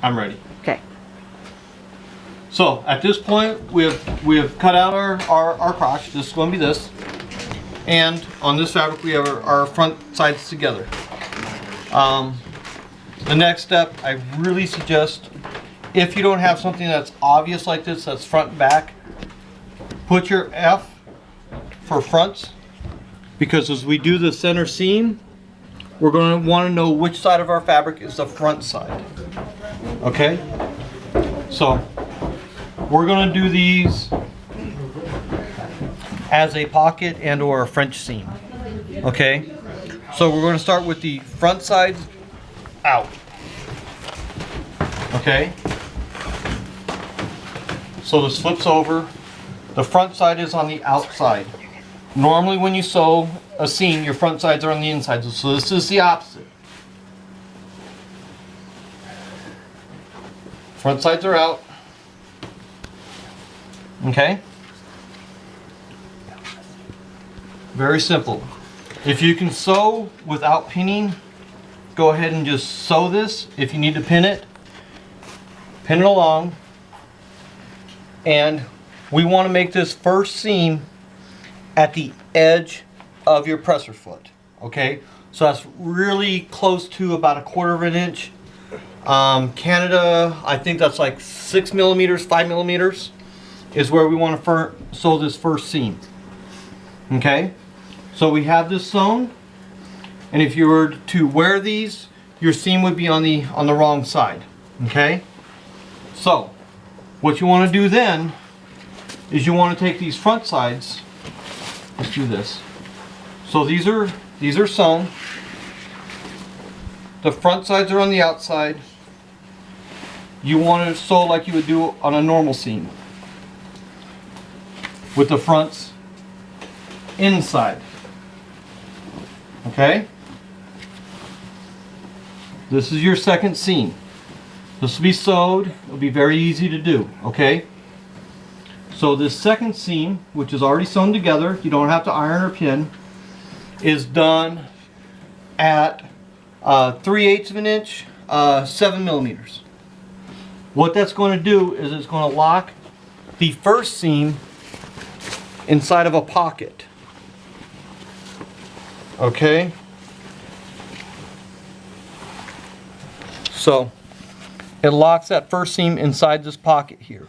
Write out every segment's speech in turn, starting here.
I'm ready. Okay. So at this point, we have cut out our crotch. This is going to be this. And on this fabric, we have our front sides together. The next step, I really suggest, if you don't have something that's obvious like this, that's front and back, put your F for fronts, because as we do the center seam, we're going to want to know which side of our fabric is the front side. Okay? So we're going to do these as a pocket and or a French seam. Okay? So we're going to start with the front sides out. Okay? So this flips over. The front side is on the outside. Normally when you sew a seam, your front sides are on the inside. So this is the opposite. Front sides are out. Okay? Very simple. If you can sew without pinning, go ahead and just sew this. If you need to pin it along. And we want to make this first seam at the edge of your presser foot. Okay? So that's really close to about 1/4 of an inch. Canada, I think that's like 6 millimeters, 5 millimeters is where we want to sew this first seam. Okay? So we have this sewn, and if you were to wear these, your seam would be on the wrong side. Okay? So what you want to do then is you want to take these front sides. Let's do this. So these are sewn. The front sides are on the outside. You want to sew like you would do on a normal seam, with the fronts inside. Okay? This is your second seam. This will be sewed. It'll be very easy to do. Okay? So this second seam, which is already sewn together, you don't have to iron or pin, is done at 3/8 of an inch, 7 millimeters. What that's going to do is it's going to lock the first seam inside of a pocket. Okay? So it locks that first seam inside this pocket here.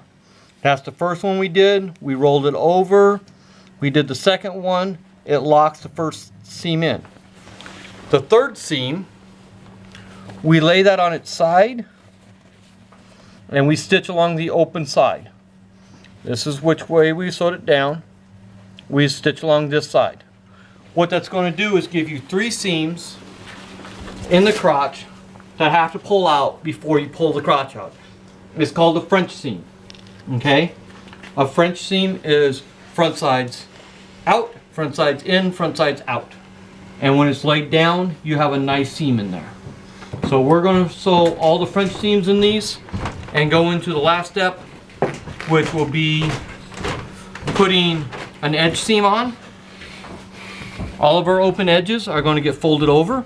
That's the first one we did. We rolled it over. We did the second one. It locks the first seam in. The third seam, we lay that on its side and we stitch along the open side. This is which way we sewed it down. We stitch along this side. What that's going to do is give you 3 seams in the crotch that have to pull out before you pull the crotch out. It's called a French seam. Okay? A French seam is front sides out, front sides in, front sides out. And when it's laid down, you have a nice seam in there. So we're going to sew all the French seams in these and go into the last step, which will be putting an edge seam on. All of our open edges are going to get folded over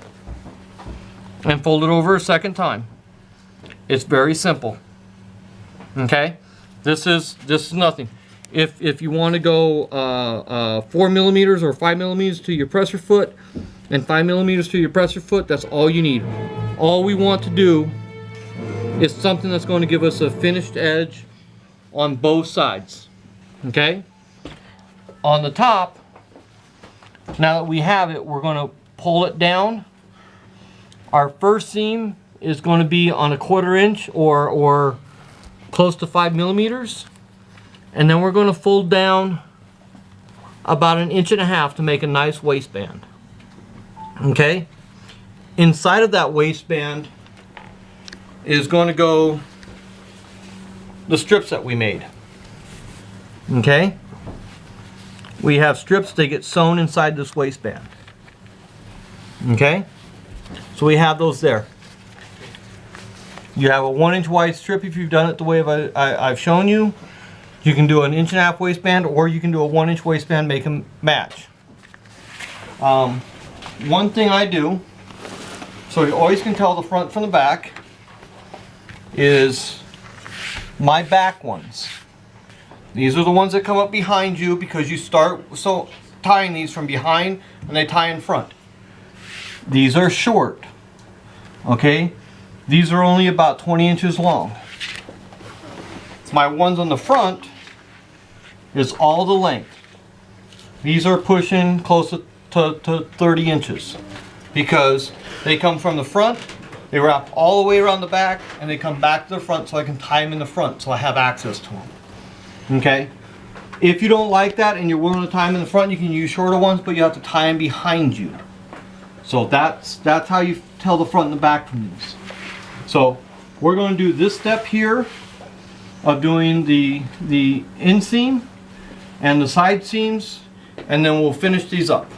and folded over a second time. It's very simple. Okay? This is nothing. If you want to go 4 millimeters or 5 millimeters to your presser foot and 5 millimeters to your presser foot, that's all you need. All we want to do is something that's going to give us a finished edge on both sides. Okay? On the top, now that we have it, we're going to pull it down. Our first seam is going to be on 1/4 inch or close to 5 millimeters. And then we're going to fold down about 1.5 inches to make a nice waistband. Okay? Inside of that waistband is going to go the strips that we made. Okay? We have strips, they get sewn inside this waistband. Okay? So we have those there. You have a 1 inch wide strip if you've done it the way I've shown you. You can do an 1.5 inch waistband, or you can do a 1 inch waistband, make them match. One thing I do, so you always can tell the front from the back, is my back ones. These are the ones that come up behind you because you start tying these from behind and they tie in front. These are short. Okay? These are only about 20 inches long. My ones on the front is all the length. These are pushing close to 30 inches because they come from the front, they wrap all the way around the back, and they come back to the front so I can tie them in the front so I have access to them. Okay? If you don't like that and you're willing to tie them in the front, you can use shorter ones, but you have to tie them behind you. So that's how you tell the front and the back from these. So we're going to do this step here of doing the inseam and the side seams, and then we'll finish these up.